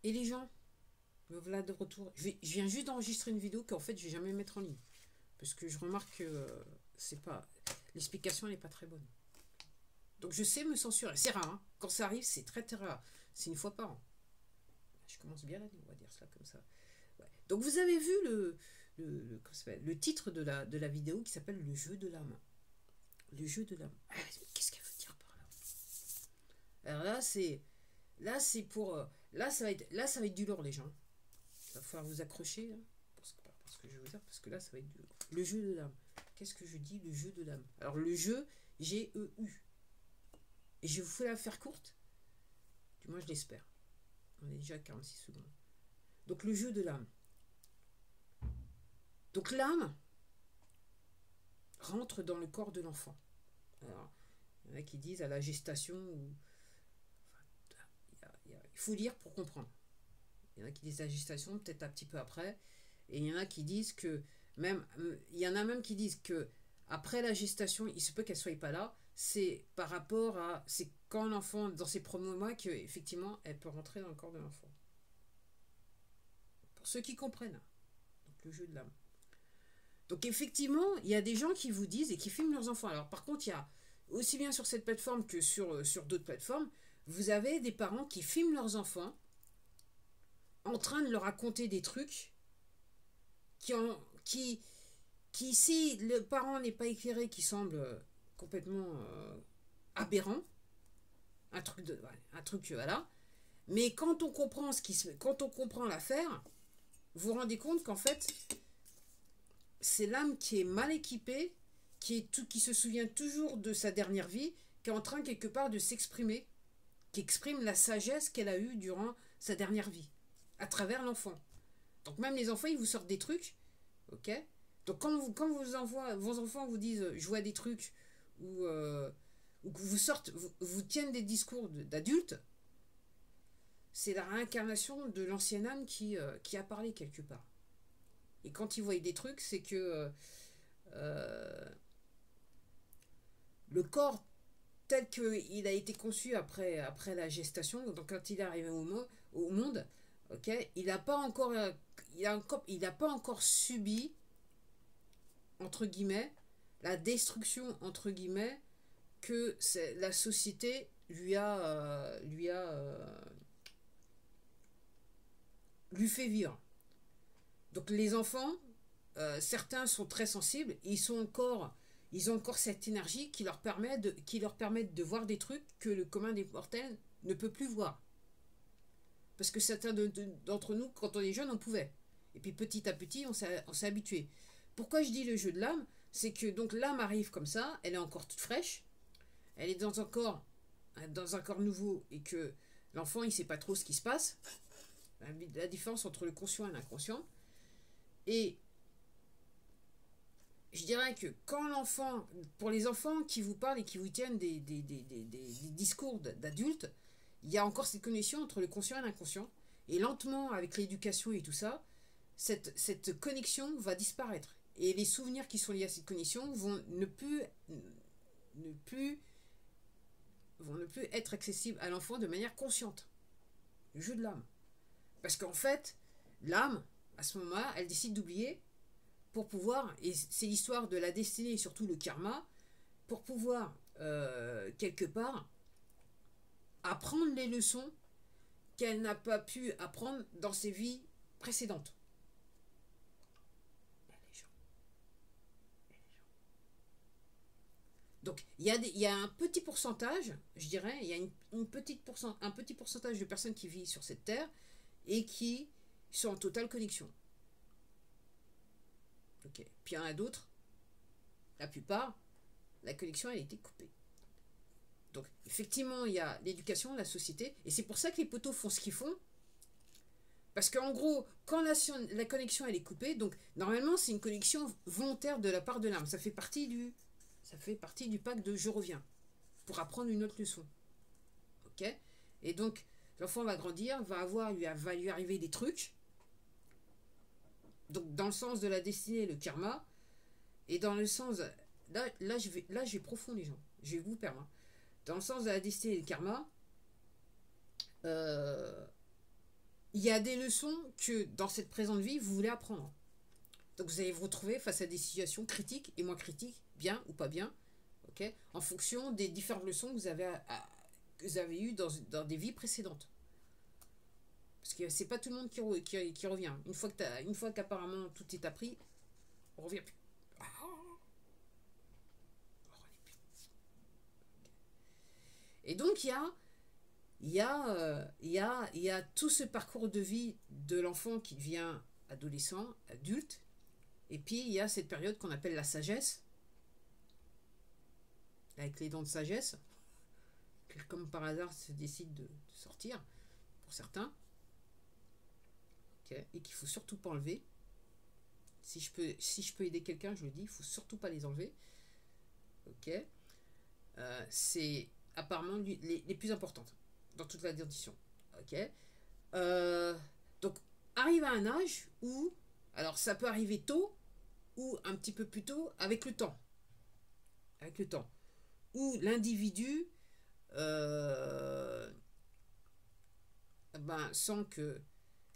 Et les gens, me voilà de retour. Je viens juste d'enregistrer une vidéo qu'en fait je vais jamais mettre en ligne. Parce que je remarque que c'est pas. L'explication n'est pas très bonne. Donc je sais me censurer. C'est rare, hein. Quand ça arrive, c'est très très rare. C'est une fois par an. Je commence bien l'année, on va dire cela comme ça. Ouais. Donc vous avez vu le titre de la vidéo qui s'appelle Le jeu de l'âme. Le jeu de l'âme. Ah, qu'est-ce qu'elle veut dire par là? Alors là c'est pour là ça va être du lourd les gens. Il va falloir vous accrocher, hein, parce que je vais vous dire, parce que là ça va être du lourd. Le jeu de l'âme. Qu'est-ce que je dis? Le jeu de l'âme. Alors le jeu, G-E-U. Et je vous fais la faire courte. Du moins je l'espère. On est déjà à 46 secondes. Donc le jeu de l'âme. Donc l'âme rentre dans le corps de l'enfant. Alors, il y en a qui disent à la gestation ou il faut lire pour comprendre. Il y en a qui disent la gestation, peut-être un petit peu après. Et il y en a qui disent que même il y en a même qui disent que après la gestation, il se peut qu'elle soit pas là. C'est par rapport à c'est quand l'enfant dans ses premiers mois que effectivement elle peut rentrer dans le corps de l'enfant. Pour ceux qui comprennent. Donc le jeu de l'âme. Donc effectivement, il y a des gens qui vous disent et qui filment leurs enfants. Alors par contre, il y a aussi bien sur cette plateforme que sur d'autres plateformes, vous avez des parents qui filment leurs enfants en train de leur raconter des trucs qui si le parent n'est pas éclairé, qui semble complètement aberrant, un truc voilà. Mais quand on comprend quand on comprend l'affaire, vous vous rendez compte qu'en fait, c'est l'âme qui est mal équipée, qui se souvient toujours de sa dernière vie, qui est en train quelque part de s'exprimer, qui exprime la sagesse qu'elle a eue durant sa dernière vie, à travers l'enfant. Donc même les enfants, ils vous sortent des trucs, ok. Donc quand vos enfants vous disent je vois des trucs ou que vous tiennent des discours d'adultes, c'est la réincarnation de l'ancienne âme qui a parlé quelque part. Et quand ils voient des trucs, c'est que le corps tel qu'il a été conçu après la gestation, donc quand il est arrivé au monde, ok, il n'a pas encore, il a pas encore subi entre guillemets la destruction entre guillemets que la société lui fait vivre. Donc les enfants, certains sont très sensibles, ils ont encore cette énergie qui leur permet de voir des trucs que le commun des mortels ne peut plus voir. Parce que certains d'entre nous, quand on est jeune, on pouvait. Et puis petit à petit, on s'est habitué. Pourquoi je dis le jeu de l'âme? C'est que donc l'âme arrive comme ça, elle est encore toute fraîche, elle est dans un corps nouveau et que l'enfant, il ne sait pas trop ce qui se passe. La différence entre le conscient et l'inconscient. Et je dirais que quand l'enfant, pour les enfants qui vous parlent et qui vous tiennent des discours d'adultes, il y a encore cette connexion entre le conscient et l'inconscient. Et lentement, avec l'éducation et tout ça, cette connexion va disparaître. Et les souvenirs qui sont liés à cette connexion vont ne plus être accessibles à l'enfant de manière consciente. Le jeu de l'âme. Parce qu'en fait, l'âme, à ce moment-là, elle décide d'oublier pour pouvoir, et c'est l'histoire de la destinée et surtout le karma, pour pouvoir, quelque part, apprendre les leçons qu'elle n'a pas pu apprendre dans ses vies précédentes. Les gens. Donc, il y a un petit pourcentage, je dirais, il y a un petit pourcentage de personnes qui vivent sur cette terre et qui sont en totale connexion. Ok. Puis il y en a d'autres, la plupart, la connexion elle a été coupée. Donc effectivement, il y a l'éducation, la société, et c'est pour ça que les poteaux font ce qu'ils font. Parce qu'en gros, quand la connexion elle est coupée, donc normalement c'est une connexion volontaire de la part de l'âme. Ça fait partie du pacte de je reviens pour apprendre une autre leçon. Ok. Et donc l'enfant va grandir, va lui arriver des trucs. Donc dans le sens de la destinée, le karma, et dans le sens là je vais profond les gens. Je vais vous perdre. Hein. Dans le sens de la destinée et le karma, il y a des leçons que dans cette présente vie, vous voulez apprendre. Donc vous allez vous retrouver face à des situations critiques et moins critiques, bien ou pas bien, ok, en fonction des différentes leçons que que vous avez eues dans des vies précédentes. Parce que c'est pas tout le monde qui revient. Une fois qu'apparemment tout est appris, on revient plus. Ah, et donc il y a tout ce parcours de vie de l'enfant qui devient adolescent, adulte, et puis il y a cette période qu'on appelle la sagesse, avec les dents de sagesse, qui comme par hasard se décide de sortir, pour certains, okay, et qu'il ne faut surtout pas enlever. Si je peux aider quelqu'un, je le dis, il ne faut surtout pas les enlever. Ok, c'est apparemment les plus importantes dans toute la dentition. Ok, donc arrive à un âge où, alors ça peut arriver tôt ou un petit peu plus tôt avec le temps. Avec le temps. Où l'individu sent que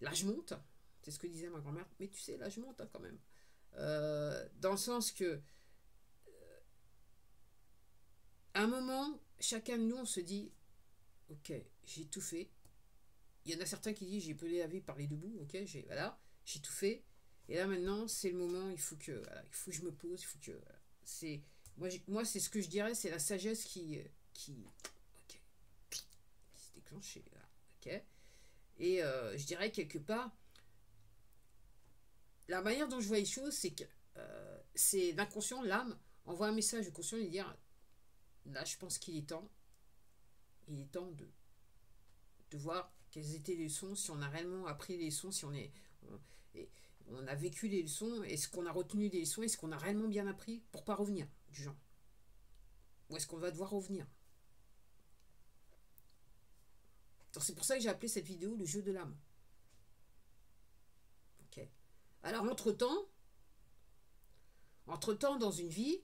l'âge monte. C'est ce que disait ma grand-mère. Mais tu sais, l'âge monte hein, quand même. Dans le sens que à un moment, chacun de nous, on se dit ok, j'ai tout fait. Il y en a certains qui disent j'ai pelé la vie par les deux bouts, ok, j'ai tout fait. Et là maintenant, c'est le moment, il faut que je me pose, il faut que c'est moi c'est ce que je dirais, c'est la sagesse qui s'est déclenchée là, ok. Et je dirais quelque part, la manière dont je vois les choses, c'est que c'est l'inconscient, l'âme envoie un message au conscient et dire là, je pense qu'il est temps. Il est temps de voir quelles étaient les leçons, si on a réellement appris les leçons, si on a vécu les leçons, est-ce qu'on a retenu les leçons, est-ce qu'on a réellement bien appris pour pas revenir, du genre. Ou est-ce qu'on va devoir revenir. Donc c'est pour ça que j'ai appelé cette vidéo le jeu de l'âme. Ok. Alors entre-temps, dans une vie,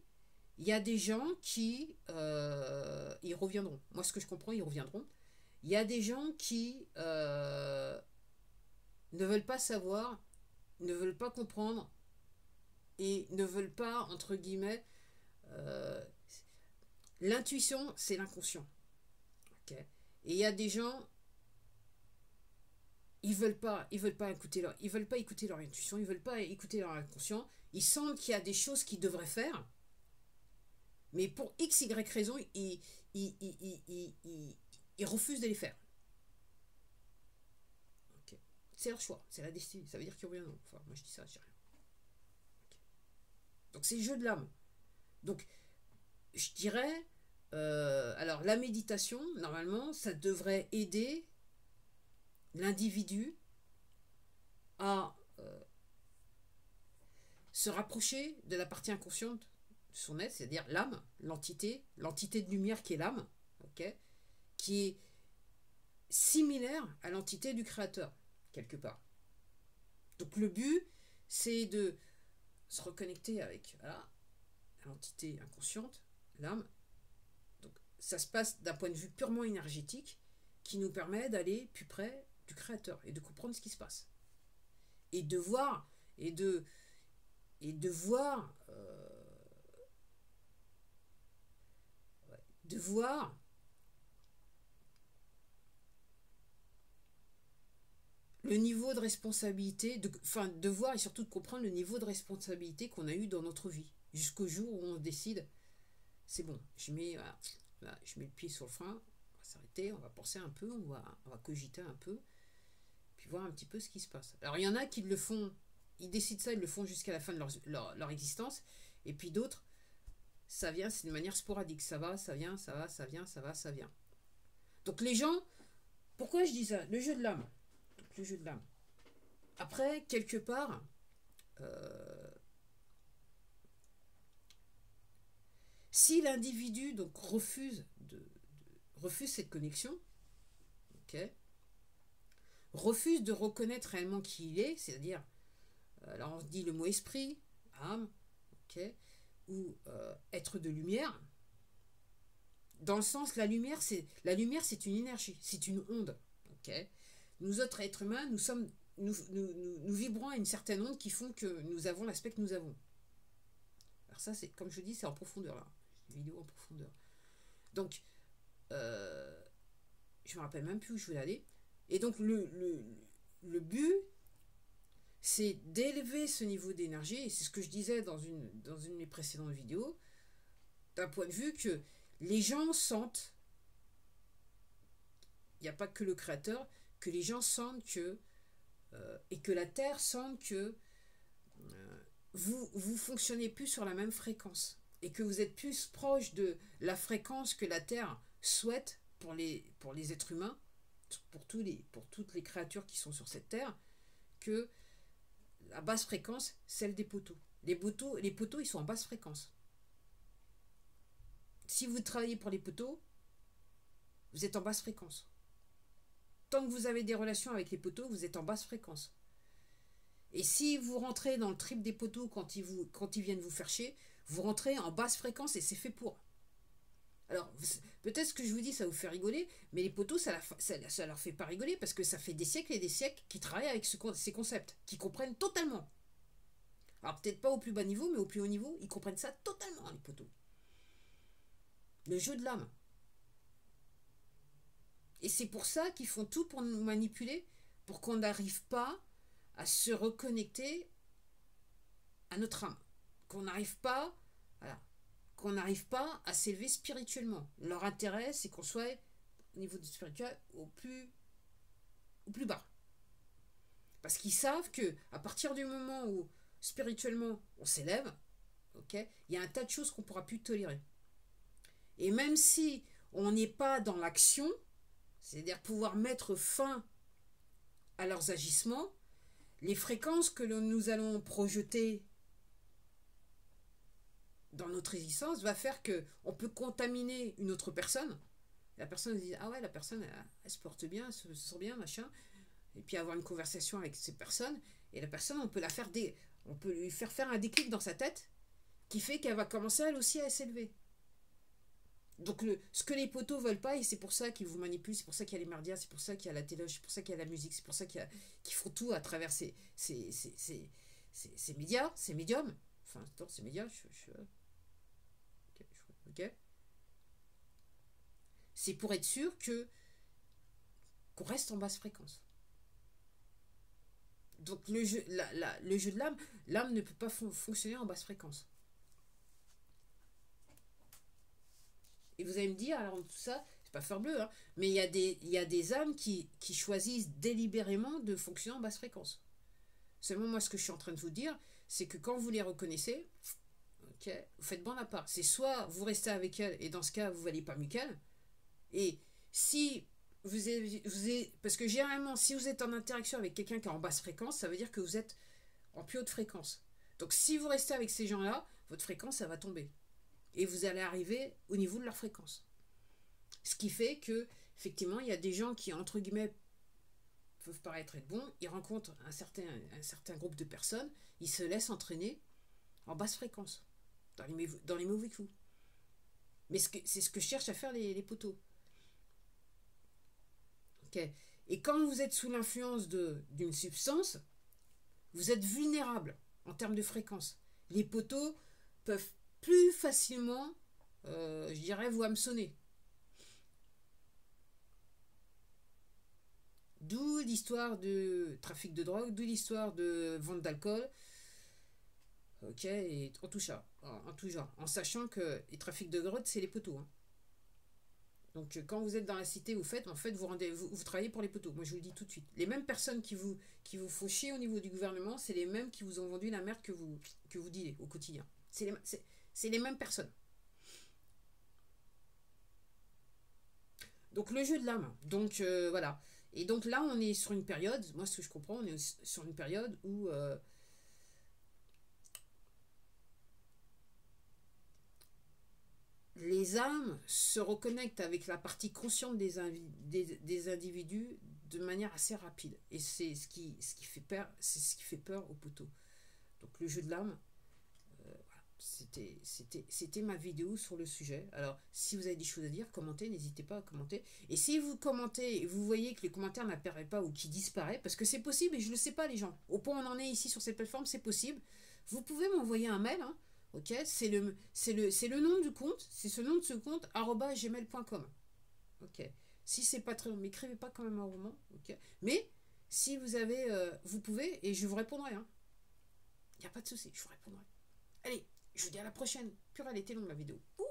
il y a des gens qui ils reviendront. Moi, ce que je comprends, ils reviendront. Il y a des gens qui ne veulent pas savoir, ne veulent pas comprendre et ne veulent pas, entre guillemets, l'intuition, c'est l'inconscient. Okay. Et il y a des gens, ils veulent pas écouter leur intuition, ils veulent pas écouter leur inconscient. Ils sentent qu'il y a des choses qu'ils devraient faire, mais pour x, y raison, ils refusent de les faire. Okay. C'est leur choix, c'est la destinée. Ça veut dire qu'ils reviendront. Enfin, moi je dis ça, je dis rien. Okay. Donc c'est le jeu de l'âme. Donc je dirais, alors la méditation, normalement, ça devrait aider l'individu à se rapprocher de la partie inconsciente de son être, c'est-à-dire l'âme, l'entité de lumière qui est l'âme, okay, qui est similaire à l'entité du créateur, quelque part. Donc le but, c'est de se reconnecter avec l'entité inconsciente, l'âme. Donc ça se passe d'un point de vue purement énergétique qui nous permet d'aller plus près du créateur et de comprendre ce qui se passe. Et de voir, le niveau de responsabilité, de voir et surtout de comprendre le niveau de responsabilité qu'on a eu dans notre vie, jusqu'au jour où on décide, c'est bon, je mets le pied sur le frein, on va s'arrêter, on va penser un peu, on va cogiter un peu, puis voir un petit peu ce qui se passe. Alors il y en a qui le font, ils décident ça, ils le font jusqu'à la fin de leur existence, et puis d'autres, ça vient, c'est de manière sporadique, ça va, ça vient, ça va, ça vient, ça va, ça vient. Donc les gens, pourquoi je dis ça? Le jeu de l'âme. Donc le jeu de l'âme. Après, quelque part, si l'individu donc refuse cette connexion, ok, refuse de reconnaître réellement qui il est, c'est-à-dire, alors on dit le mot esprit, âme, ok, ou être de lumière, dans le sens la lumière c'est une énergie, c'est une onde, ok. nous autres êtres humains, nous vibrons à une certaine onde qui font que nous avons l'aspect que nous avons. Alors ça, c'est comme je dis, c'est en profondeur là. Vidéo en profondeur. Donc, je me rappelle même plus où je voulais aller. Et donc, le but, c'est d'élever ce niveau d'énergie, et c'est ce que je disais dans une de mes précédentes vidéos, d'un point de vue que les gens sentent, il n'y a pas que le créateur, que les gens sentent que, et que la Terre sente que vous fonctionnez plus sur la même fréquence, et que vous êtes plus proche de la fréquence que la Terre souhaite pour les êtres humains, pour toutes les créatures qui sont sur cette Terre, que la basse fréquence, celle des poteaux. Les poteaux, ils sont en basse fréquence. Si vous travaillez pour les poteaux, vous êtes en basse fréquence. Tant que vous avez des relations avec les poteaux, vous êtes en basse fréquence. Et si vous rentrez dans le trip des poteaux quand ils viennent vous faire chier, vous rentrez en basse fréquence et c'est fait pour. Alors, peut-être ce que je vous dis, ça vous fait rigoler, mais les poteaux, ça leur fait pas rigoler parce que ça fait des siècles et des siècles qu'ils travaillent avec ces concepts, qu'ils comprennent totalement. Alors, peut-être pas au plus bas niveau, mais au plus haut niveau, ils comprennent ça totalement, les poteaux. Le jeu de l'âme. Et c'est pour ça qu'ils font tout pour nous manipuler, pour qu'on n'arrive pas à se reconnecter à notre âme. Qu'on n'arrive pas, voilà, qu'on n'arrive pas à s'élever spirituellement. Leur intérêt, c'est qu'on soit au niveau du spirituel au plus bas. Parce qu'ils savent que à partir du moment où spirituellement on s'élève, ok, il y a un tas de choses qu'on ne pourra plus tolérer. Et même si on n'est pas dans l'action, c'est-à-dire pouvoir mettre fin à leurs agissements, les fréquences que nous allons projeter dans notre existence va faire qu'on peut contaminer une autre personne. La personne se dit, ah ouais, la personne, elle se porte bien, elle se sent bien, machin. Et puis avoir une conversation avec ces personnes. Et la personne, on peut lui faire un déclic dans sa tête qui fait qu'elle va commencer elle aussi à s'élever. Donc ce que les poteaux veulent pas, et c'est pour ça qu'ils vous manipulent, c'est pour ça qu'il y a les merdias, c'est pour ça qu'il y a la téloge, c'est pour ça qu'il y a la musique, c'est pour ça qu'ils font tout à travers ces médias, ces médiums. Enfin, attends, ces médias, ok. C'est pour être sûr qu'on reste en basse fréquence. Donc le jeu de l'âme ne peut pas fonctionner en basse fréquence. Et vous allez me dire, alors tout ça, c'est pas fleur bleue, hein, mais il y a des âmes qui choisissent délibérément de fonctionner en basse fréquence. Seulement, moi, ce que je suis en train de vous dire, c'est que quand vous les reconnaissez, okay, vous faites bon à part. C'est soit vous restez avec elles, et dans ce cas, vous ne valez pas mieux qu'elles. Et si parce que généralement, si vous êtes en interaction avec quelqu'un qui est en basse fréquence, ça veut dire que vous êtes en plus haute fréquence. Donc, si vous restez avec ces gens-là, votre fréquence, ça va tomber. Et vous allez arriver au niveau de leur fréquence. Ce qui fait que, effectivement, il y a des gens qui, entre guillemets, peuvent paraître être bons, ils rencontrent un certain groupe de personnes, ils se laissent entraîner en basse fréquence, dans les mauvais coups. Mais c'est ce que cherchent à faire les poteaux. Okay. Et quand vous êtes sous l'influence d'une substance, vous êtes vulnérable en termes de fréquence. Les poteaux peuvent plus facilement, je dirais, vous hameçonner. D'où l'histoire de trafic de drogue, d'où l'histoire de vente d'alcool. Ok, et en tout genre. En sachant que les trafics de drogue, c'est les poteaux. Hein. Donc quand vous êtes dans la cité, vous travaillez pour les poteaux. Moi je vous le dis tout de suite. Les mêmes personnes qui vous font chier au niveau du gouvernement, c'est les mêmes qui vous ont vendu la merde que vous dealez au quotidien. C'est les mêmes personnes. Donc le jeu de l'âme. Donc voilà. Et donc là on est sur une période, moi ce que je comprends, on est sur une période où les âmes se reconnectent avec la partie consciente des individus de manière assez rapide. Et c'est ce qui fait peur aux poteaux. Donc le jeu de l'âme, voilà. C'était ma vidéo sur le sujet. Alors, si vous avez des choses à dire, commentez, n'hésitez pas à commenter. Et si vous commentez et vous voyez que les commentaires n'apparaissent pas ou qu'ils disparaissent, parce que c'est possible et je ne le sais pas, les gens. Au point où on en est ici sur cette plateforme, c'est possible. Vous pouvez m'envoyer un mail, hein, ok? C'est le nom du compte, c'est ce nom de ce compte, @gmail.com. Ok. Si c'est pas très long, m'écrivez pas quand même un roman, ok? Mais si vous avez, vous pouvez et je vous répondrai, hein. Il n'y a pas de souci, je vous répondrai. Allez, je vous dis à la prochaine. Purée, elle était longue la vidéo. Ouh.